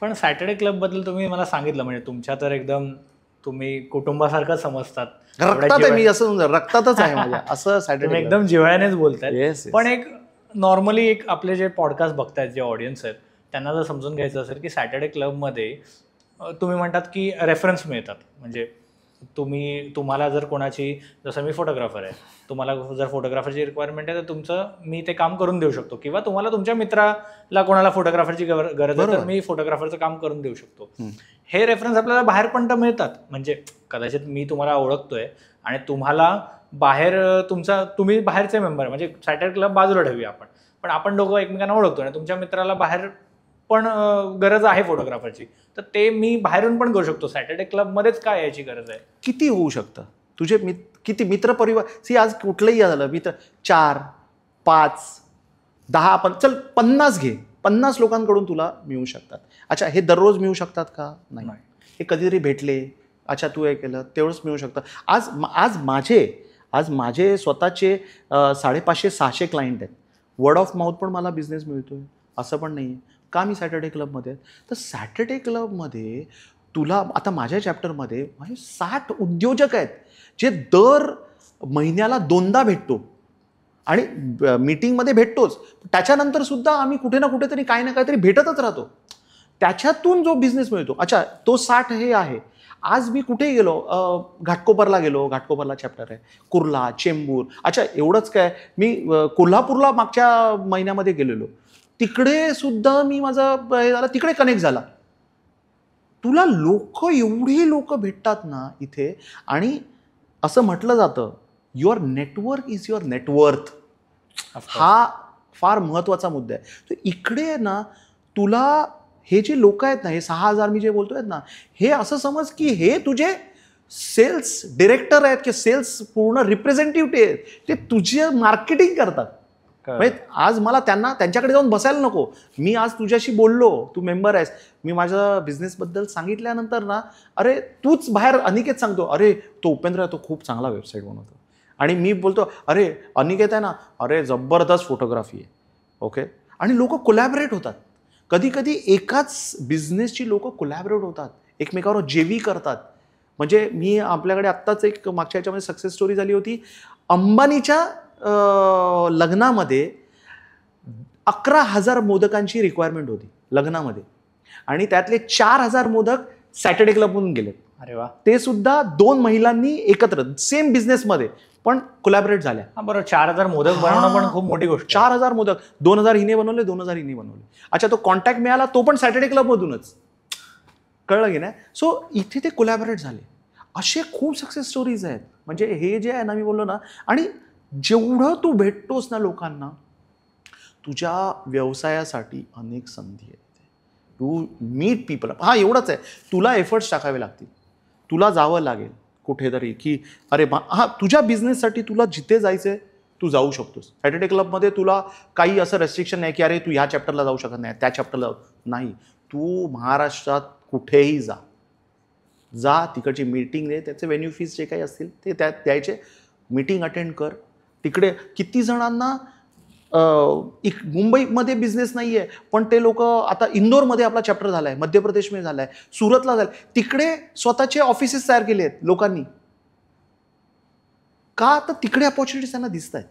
पण Saturday club बद्दल तुम्ही मला सांगितलं, म्हणजे तुमच्या तर एकदम तुम्ही कुटुंबासारखं समजतात. रक्तात आहे, मी असं रक्तातच आहे माझ्या असं सॅटर्डे तुम्ही एकदम जिव्हाळ्यानेच बोलतायत. येस. पण एक नॉर्मली एक आपले जे पॉडकास्ट बघतायत जे ऑडियन्स आहेत त्यांना जर समजून घ्यायचं असेल की सॅटर्डे क्लबमध्ये तुम्ही म्हणतात की रेफरन्स मिळतात. म्हणजे तुम्हाला जर कोणाची, जसं मी फोटोग्राफर आहे, तुम्हाला जर फोटोग्राफरची रिक्वायरमेंट आहे तर तुमचं मी ते काम करून देऊ शकतो, किंवा तुम्हाला तुमच्या मित्राला कोणाला फोटोग्राफरची गरज आहे तर मी फोटोग्राफरचं काम करून देऊ शकतो. हे रेफरन्स आपल्याला बाहेर पण तर मिळतात. म्हणजे कदाचित मी तुम्हाला ओळखतोय आणि तुम्हाला बाहेर तुम्ही बाहेरचे मेंबर, म्हणजे सॅटर्डे क्लब बाजूला ठेवूया आपण, पण आपण दोघं एकमेकांना ओळखतो आणि तुमच्या मित्राला बाहेर पण गरज आहे फोटोग्राफरची, तर ते मी बाहेरून पण करू शकतो. सॅटर्डे क्लबमध्येच काय याची गरज आहे? किती होऊ शकतं तुझे किती मित्र परिवार. सी आज कुठलंही झालं मित्र 4, 5, 10, पण चल 50 घे, 50 लोकांकडून तुला मिळू शकतात. अच्छा, हे दररोज मिळू शकतात का? नाही. हे कधीतरी भेटले, अच्छा तू हे केलं तेवढंच मिळू शकतं. आज माझे स्वतःचे 550-600 क्लायंट आहेत. वर्ड ऑफ माउथ पण मला बिझनेस मिळतोय असं पण नाही आहे का मी सॅटर्डे क्लबमध्ये. तर सॅटर्डे क्लबमध्ये तुला आता माझ्या चॅप्टरमध्ये माझे 60 उद्योजक आहेत जे दर महिन्याला 2दा भेटतो आणि मीटिंगमध्ये भेटतोच. त्याच्यानंतर सुद्धा आम्ही कुठे ना कुठेतरी काही ना काहीतरी भेटतच राहतो. त्याच्यातून जो बिझनेस मिळतो, अच्छा तो 60 हे आहे. आज मी कुठे गेलो, घाटकोपरला चॅप्टर आहे, कुर्ला, चेंबूर. अच्छा एवढंच काय, मी कोल्हापूरला मागच्या महिन्यामध्ये गेलेलो, तिकडे सुद्धा मी माझा तिकडे कनेक्ट झाला. तुला एवढी लोक भेटतात ना इथे. आणि असं म्हटलं जातं your network is your net worth. हा फार महत्वाचा मुद्दा आहे. तर इकडे ना तुला हे जे लोक आहेत ना, हे 6000 मी जे बोलतोय ना, हे असं समज की हे तुझे सेल्स डिरेक्टर आहेत की सेल्स पूर्ण रिप्रेझेंटेटिव्ह आहेत, ते तुझे मार्केटिंग करतात. आज मला त्यांच्याकडे जाऊन बसायला नको. मी आज तुझ्याशी बोललो, तू मेंबर आहेस, मी माझ्या बिझनेसबद्दल सांगितल्यानंतर ना, अरे तूच बाहेर अनिकेत सांगतो, अरे तो उपेंद्र आहे, तो खूप चांगला वेबसाईट बनवतो. आणि मी बोलतो, अरे अनिकेत आहे ना, अरे जबरदस्त फोटोग्राफी आहे. ओके. आणि लोक कोलॅबरेट होतात. कधी कधी एकाच बिझनेसची लोक कोलॅबरेट होतात, एकमेकावर जेवी करतात. म्हणजे मी आपल्याकडे आत्ताच एक मागच्या याच्यामध्ये सक्सेस स्टोरी झाली होती. अंबानीच्या लग्नामध्ये 11,000 मोदकांची रिक्वायरमेंट होती लग्नामध्ये, आणि त्यातले 4,000 मोदक सॅटर्डे क्लबमधून गेले. अरे वा. ते सुद्धा 2 महिलांनी एकत्र सेम बिझनेसमध्ये पण कोलॅबरेट झाल्या. बरोबर. 4,000 मोदक बनवणं पण खूप मोठी गोष्ट. 4,000 मोदक, 2,000 हिने बनवले, 2,000 हिने बनवले. अच्छा, तो कॉन्टॅक्ट मिळाला, तो पण सॅटर्डे क्लबमधूनच. कळलं की नाही? सो इथे ते कोलॅबरेट झाले. असे खूप सक्सेस स्टोरीज आहेत. म्हणजे हे जे आहे ना, मी बोललो ना, आणि जेवढं तू भेटतोस ना लोकांना, तुझ्या व्यवसायासाठी अनेक संधी आहेत. To meet people. हा एवढंच आहे, तुला एफर्ट्स टाकावे लागतील. तुला जावं लागेल कुठेतरी की अरे तुझ्या बिझनेससाठी तुला जिथे जायचंय तू जाऊ शकतोस. सॅटर्डे क्लबमध्ये तुला काही असं रेस्ट्रिक्शन नाही की अरे तू ह्या चॅप्टरला जाऊ शकत नाही, त्या चॅप्टरला नाही. तू महाराष्ट्रात कुठेही जा, तिकडची मीटिंग दे, त्याचे व्हेन्यू फीस जे काही असतील ते त्यात द्यायचे, मीटिंग अटेंड कर. तिकडे किती जणांना मुंबईमध्ये बिझनेस नाही आहे, पण ते लोक आता इंदोरमध्ये आपला चॅप्टर झाला आहे, मध्य प्रदेशमध्ये झाला आहे, सुरतला झाला आहे, तिकडे स्वतःचे ऑफिसेस तयार केले आहेत लोकांनी. का? तर तिकडे अपॉर्च्युनिटीज त्यांना दिसत आहेत.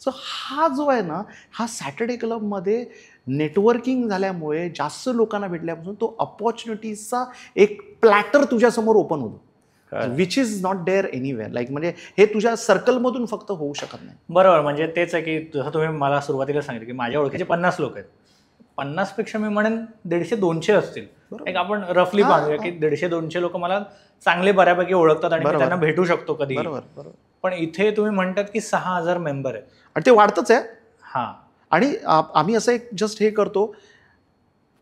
सो हा जो आहे ना, हा सॅटर्डे क्लबमध्ये नेटवर्किंग झाल्यामुळे, जास्त लोकांना भेटल्यापासून तो अपॉर्च्युनिटीजचा एक प्लॅटर तुझ्यासमोर ओपन होतो, which is not there anywhere. Like म्हणजे हे तुझ्या सर्कलमधून फक्त होऊ शकत नाही. बरोबर. म्हणजे तेच आहे की जसं तुम्ही मला सुरुवातीला सांगितलं की माझ्या ओळखीचे 50 लोक आहेत. 50 पेक्षा मी म्हणेन 150-200 असतील. एक आपण रफली बांधूया की 150-200 लोक मला चांगले बऱ्यापैकी ओळखतात आणि मी त्यांना भेटू शकतो कधी. बरोबर. पण इथे तुम्ही म्हणतात की 6,000 मेंबर आहेत आणि ते वाढतच आहे. हां. आणि आम्ही असं एक जस्ट हे करतो,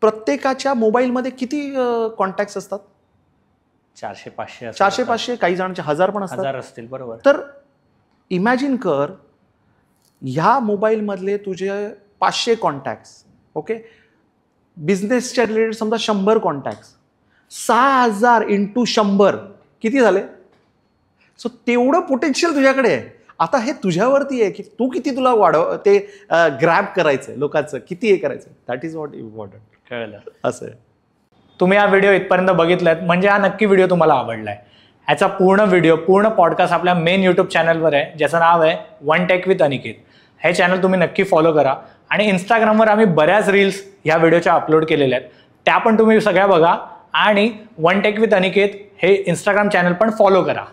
प्रत्येकाच्या मोबाईलमध्ये किती कॉन्टॅक्ट्स असतात? 400-500, काही जणांचे 1000 पण असतात. 1000 असतील. बरोबर. तर इमॅजिन कर, ह्या मोबाईलमधले तुझे 500 कॉन्टॅक्ट्स, ओके, बिझनेसच्या रिलेटेड समजा 100 कॉन्टॅक्ट्स, 6,000 × 100 किती झाले? सो तेवढं पोटेन्शियल तुझ्याकडे आहे. आता हे तुझ्यावरती आहे की तू किती तुला ते ग्रॅब करायचं लोकांचं, किती हे करायचं. That is what important. कळलं. असं आहे. तुम्ही हा व्हिडिओ इथपर्यंत बघितलात म्हणजे हा नक्की व्हिडिओ तुम्हाला आवडला आहे. ह्याचा पूर्ण पॉडकास्ट आपल्या मेन यूट्यूब चॅनलवर आहे, ज्याचं नाव आहे वन टेक विथ अनिकेत. हे चॅनल तुम्ही नक्की फॉलो करा. आणि इंस्टाग्रामवर आम्ही बऱ्याच रील्स ह्या व्हिडिओच्या अपलोड केलेल्या आहेत, त्या पण तुम्ही सगळ्या बघा. आणि वन टेक विथ अनिकेत हे इंस्टाग्राम चॅनल पण फॉलो करा.